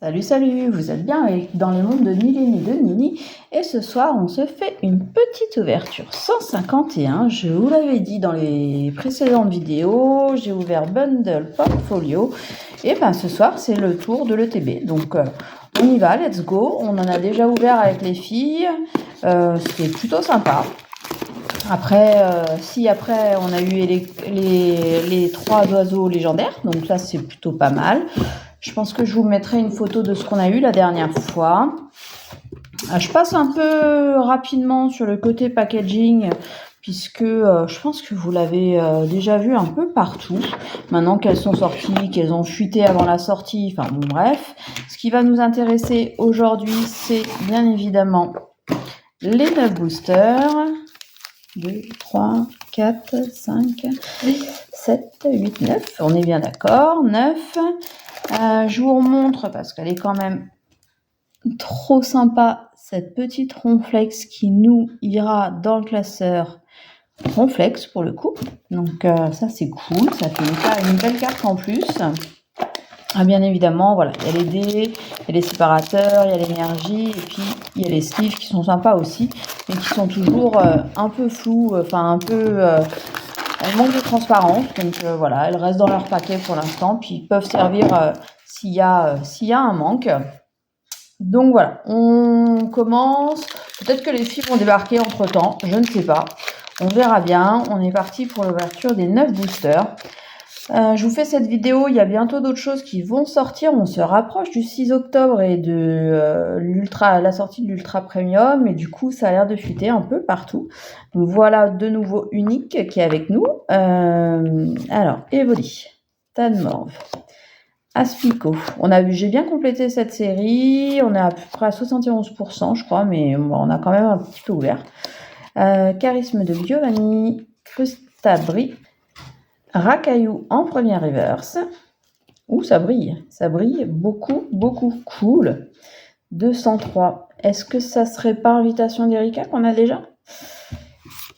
Salut, salut, vous êtes bien dans les mondes de Mylène et de Nini. Et ce soir, on se fait une petite ouverture 151. Je vous l'avais dit dans les précédentes vidéos, j'ai ouvert Bundle Portfolio. Et ben ce soir, c'est le tour de l'ETB. Donc, on y va, let's go. On en a déjà ouvert avec les filles. C'était plutôt sympa. Après, après on a eu les 3 oiseaux légendaires. Donc ça, c'est plutôt pas mal. Je pense que je vous mettrai une photo de ce qu'on a eu la dernière fois. Je passe un peu rapidement sur le côté packaging, puisque je pense que vous l'avez déjà vu un peu partout. Maintenant qu'elles sont sorties, qu'elles ont fuité avant la sortie, enfin bon bref. Ce qui va nous intéresser aujourd'hui, c'est bien évidemment les 9 boosters. 2, 3, 4, 5, 7, 8, 9. On est bien d'accord, 9. Je vous remontre parce qu'elle est quand même trop sympa, cette petite Ronflex qui nous ira dans le classeur Ronflex pour le coup. Donc ça c'est cool, ça fait une belle carte en plus. Ah, bien évidemment, voilà, il y a les dés, il y a les séparateurs, il y a l'énergie, et puis il y a les sleeves qui sont sympas aussi, mais qui sont toujours un peu flous, enfin un peu... elles manquent de transparence, donc voilà, elles restent dans leur paquet pour l'instant, puis ils peuvent servir s'il y a un manque. Donc voilà, on commence. Peut-être que les filles vont débarquer entre-temps, je ne sais pas. On verra bien. On est parti pour l'ouverture des 9 boosters. Je vous fais cette vidéo, il y a bientôt d'autres choses qui vont sortir. On se rapproche du 6 octobre et de la sortie de l'Ultra Premium. Et du coup, ça a l'air de fuiter un peu partout. Donc voilà de nouveau Unique qui est avec nous. Alors, Evoli, Tadmorph, Aspico. J'ai bien complété cette série. On est à peu près à 71%, je crois, mais on a quand même un petit peu ouvert. Charisme de Giovanni, Crustabri, Racaillou en première reverse. Ouh, ça brille beaucoup, beaucoup. Cool. 203. Est-ce que ça serait pas invitation d'Erika qu'on a déjà?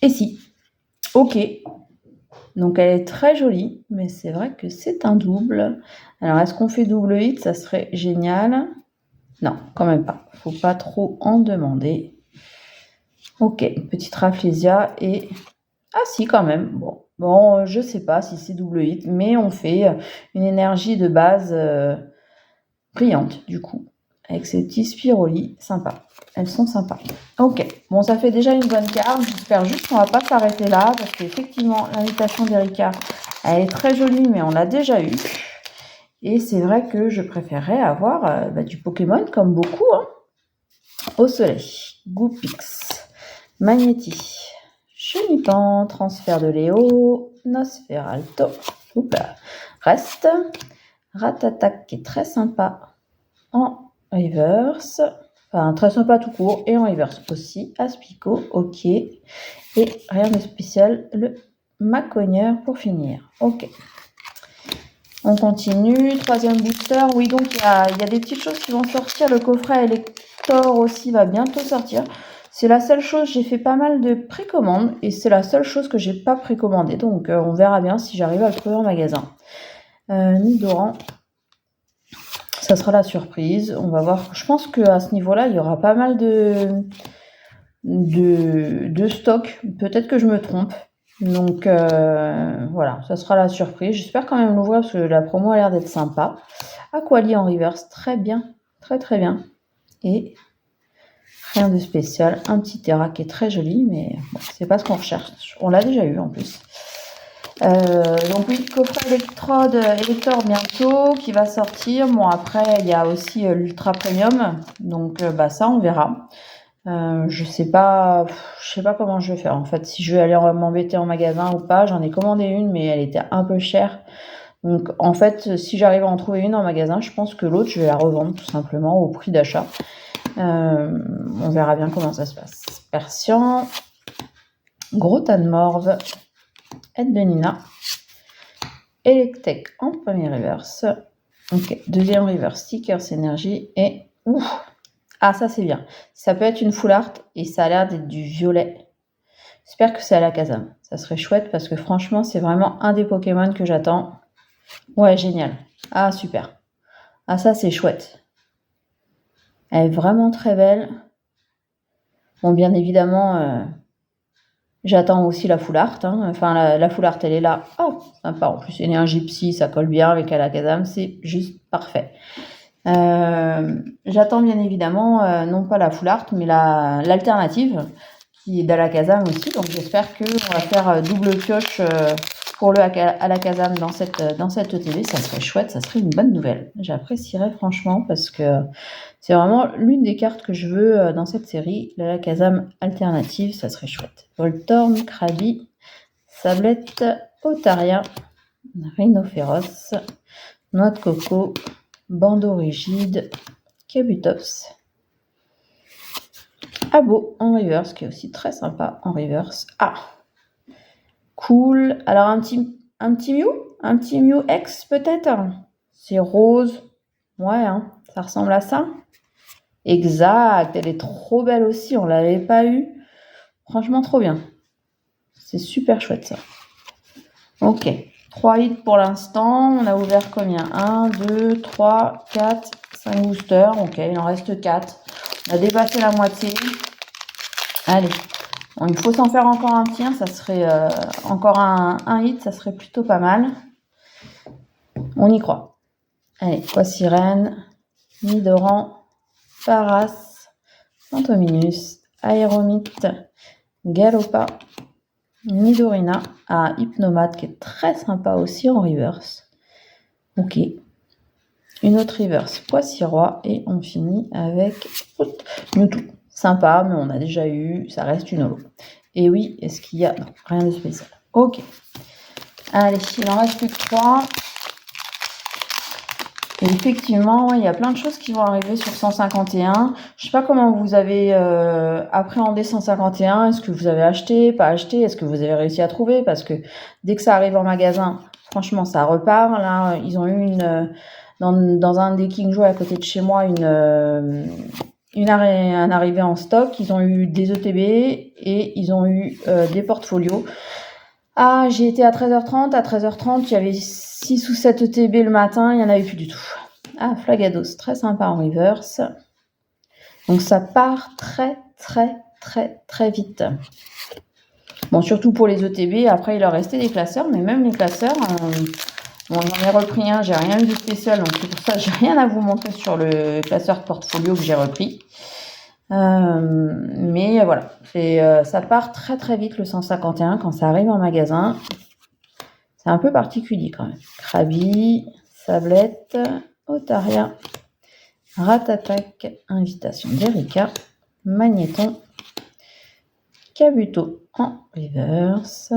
Et si. Ok. Donc elle est très jolie, mais c'est vrai que c'est un double. Alors est-ce qu'on fait double hit? Ça serait génial. Non, quand même pas. Faut pas trop en demander. Ok, petite Rafflesia et... Ah si, quand même. Bon, je sais pas si c'est double hit, mais on fait une énergie de base brillante, du coup. Avec ces petits Spiroli, sympa. Elles sont sympas. Ok, bon, ça fait déjà une bonne carte. J'espère juste qu'on va pas s'arrêter là, parce qu'effectivement, l'invitation d'Erika, elle est très jolie, mais on l'a déjà eue. Et c'est vrai que je préférerais avoir du Pokémon, comme beaucoup, hein. Au soleil, Goupix, Magnéti, Chenipan, Transfert de Léo, Nosferalto, Reste, Ratatak qui est très sympa en reverse, enfin très sympa tout court et en reverse aussi, Aspico, ok, et rien de spécial, le Macogneur pour finir, ok. On continue, 3e booster, oui donc il y a des petites choses qui vont sortir, le coffret Elector aussi va bientôt sortir. C'est la seule chose, j'ai fait pas mal de précommandes et c'est la seule chose que j'ai pas précommandé. Donc on verra bien si j'arrive à le trouver en magasin. Nidoran, ça sera la surprise. On va voir. Je pense qu'à ce niveau-là, il y aura pas mal de stock. Peut-être que je me trompe. Donc voilà, ça sera la surprise. J'espère quand même l'ouvrir parce que la promo a l'air d'être sympa. Aquali en reverse, très bien. Très très bien. Et... rien de spécial, un petit Terra qui est très joli, mais bon, c'est pas ce qu'on recherche. On l'a déjà eu en plus. Donc oui, coffret Elector bientôt qui va sortir. Bon après il y a aussi l'Ultra Premium, donc ça on verra. Je sais pas comment je vais faire en fait, si je vais aller m'embêter en magasin ou pas. J'en ai commandé une, mais elle était un peu chère. Donc en fait, si j'arrive à en trouver une en magasin, je pense que l'autre je vais la revendre tout simplement au prix d'achat. On verra bien comment ça se passe. Persian, Gros Tadmorph, Aide de Nina, Electek en premier reverse. Ok, 2e reverse, Stickers Énergie et... Ah, ça c'est bien. Ça peut être une full art et ça a l'air d'être du violet. J'espère que c'est à la Kazam. Ça serait chouette parce que franchement, c'est vraiment un des Pokémon que j'attends. Ouais, génial. Ah, super. Ah, ça c'est chouette. Elle est vraiment très belle. Bon, bien évidemment, j'attends aussi la full art. Hein. Enfin, la full art, elle est là. Oh, sympa. En plus, elle est un gypsy, ça colle bien avec Alakazam. C'est juste parfait. J'attends bien évidemment, non pas la full art, mais l'alternative, qui est d'Alakazam aussi. Donc, j'espère qu'on va faire double pioche pour le Alakazam dans cette ETB. Ça serait chouette, ça serait une bonne nouvelle. J'apprécierais franchement parce que c'est vraiment l'une des cartes que je veux dans cette série. L'Alakazam alternative, ça serait chouette. Voltorb, Krabi, Sablette, Otaria, Rhinophéros, Noix de coco, Bandeau rigide, Kabutops, Abo en reverse, qui est aussi très sympa en reverse. Ah, cool. Alors un petit Mew X peut-être. C'est rose. Ouais, hein, ça ressemble à ça. Exact, elle est trop belle aussi, on l'avait pas eu. Franchement, trop bien. C'est super chouette ça. Ok, 3 hits pour l'instant. On a ouvert combien? 1, 2, 3, 4, 5 boosters. Ok, il en reste 4. On a dépassé la moitié. Allez, bon, il faut s'en faire encore un petit. Hein, ça serait encore un hit, ça serait plutôt pas mal. On y croit. Allez, Sirène, Nidoran, Paras, Fantominus, Aéromite, Galopa, Nidorina, Hypnomate qui est très sympa aussi en reverse. Ok. Une autre reverse, Poissy-Roi, et on finit avec Mewtwo. Sympa, mais on a déjà eu, ça reste une holo. Et oui, est-ce qu'il y a... Non, rien de spécial. Ok. Allez, il en reste plus que 3. Et effectivement, il y a plein de choses qui vont arriver sur 151. Je sais pas comment vous avez appréhendé 151. Est-ce que vous avez acheté, pas acheté? Est-ce que vous avez réussi à trouver? Parce que dès que ça arrive en magasin, franchement, ça repart. Là, ils ont eu dans un des King Joe à côté de chez moi, un arrivé en stock. Ils ont eu des ETB et ils ont eu des portfolios. Ah, j'ai été à 13h30. À 13h30, il y avait 6 ou 7 ETB le matin. Il n'y en avait plus du tout. Ah, Flagados, très sympa en reverse. Donc, ça part très, très, très, très vite. Bon, surtout pour les ETB. Après, il leur restait des classeurs. Mais même les classeurs, bon, j'en ai repris un. J'ai rien eu de spécial. Donc, c'est pour ça que j'ai rien à vous montrer sur le classeur de portfolio que j'ai repris. Mais voilà, ça part très très vite le 151 quand ça arrive en magasin. C'est un peu particulier quand même. Krabi, Sablette, Otaria, Ratatak, Invitation d'Erika, Magnéton, Kabuto en reverse.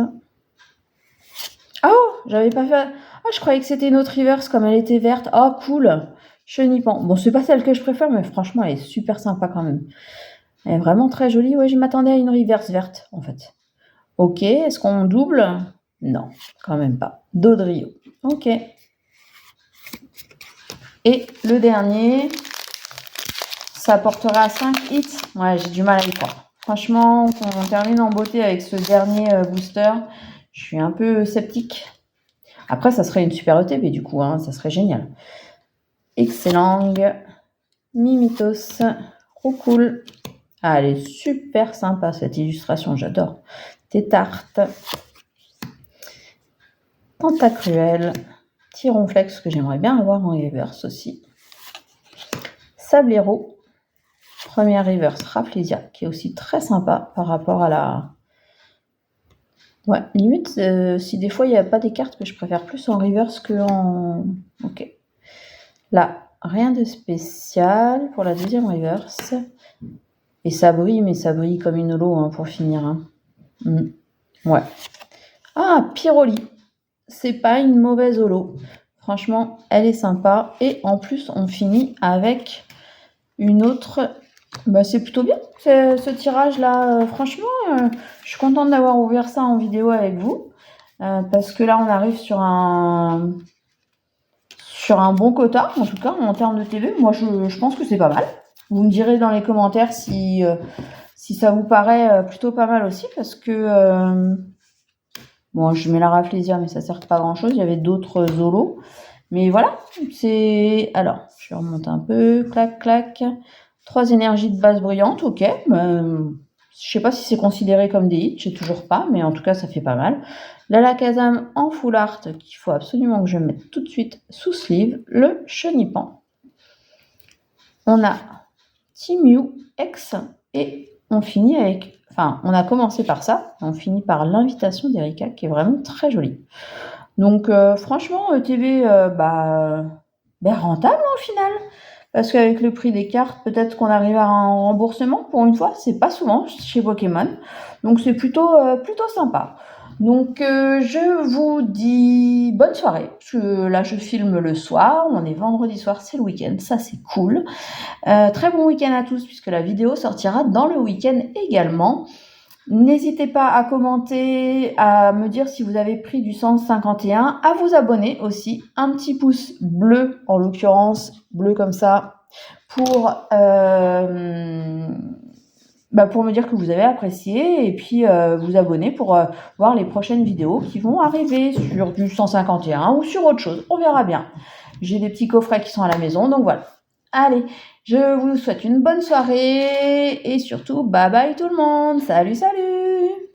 Oh, j'avais pas fait... Oh, je croyais que c'était une autre reverse comme elle était verte. Oh, cool. Chenipan. Bon, c'est pas celle que je préfère, mais franchement, elle est super sympa quand même. Elle est vraiment très jolie. Ouais, je m'attendais à une reverse verte, en fait. Ok, est-ce qu'on double? Non, quand même pas. Dodrio. Ok. Et le dernier, ça portera à 5 hits. Ouais, j'ai du mal à y croire. Franchement, quand on termine en beauté avec ce dernier booster, je suis un peu sceptique. Après, ça serait une super ETB du coup, hein, ça serait génial. Excellent. Mimitos. Roucoule. Ah, elle est super sympa cette illustration, j'adore. Tétarte. Tentacruel. Tyronflex que j'aimerais bien avoir en reverse aussi. Sablero. Première reverse Rafflesia qui est aussi très sympa par rapport à la... Ouais, limite, si des fois il n'y a pas des cartes que je préfère plus en reverse que en... Ok. Là, rien de spécial pour la deuxième reverse. Et ça brille, mais ça brille comme une holo hein, pour finir. Hein. Ouais. Ah, Pyroli. C'est pas une mauvaise holo. Franchement, elle est sympa. Et en plus, on finit avec une autre... Bah, c'est plutôt bien ce tirage-là. Franchement, je suis contente d'avoir ouvert ça en vidéo avec vous. Parce que là, on arrive sur un bon quota, en tout cas, en termes de TV. Moi, je pense que c'est pas mal. Vous me direz dans les commentaires si ça vous paraît plutôt pas mal aussi. Parce que... bon, je mets la Rafflesia, mais ça sert pas à grand-chose. Il y avait d'autres holos. Mais voilà, c'est... Alors, je remonte un peu. Clac, clac. 3 énergies de base brillantes, ok. Je sais pas si c'est considéré comme des hits, je sais toujours pas, mais en tout cas ça fait pas mal. L'Alakazam en full art qu'il faut absolument que je mette tout de suite sous sleeve. Le Chenipan. On a Timew X et on finit avec... Enfin, on a commencé par ça, on finit par l'invitation d'Erika qui est vraiment très jolie. Donc franchement, ETV, rentable au final. Parce qu'avec le prix des cartes, peut-être qu'on arrive à un remboursement pour une fois. C'est pas souvent chez Pokémon. Donc c'est plutôt sympa. Donc je vous dis bonne soirée. Parce que là je filme le soir. On est vendredi soir, c'est le week-end. Ça c'est cool. Très bon week-end à tous puisque la vidéo sortira dans le week-end également. N'hésitez pas à commenter, à me dire si vous avez pris du 151, à vous abonner aussi, un petit pouce bleu, en l'occurrence, bleu comme ça, pour me dire que vous avez apprécié, et puis vous abonner pour voir les prochaines vidéos qui vont arriver sur du 151 ou sur autre chose, on verra bien. J'ai des petits coffrets qui sont à la maison, donc voilà. Allez, je vous souhaite une bonne soirée et surtout, bye bye tout le monde. Salut, salut!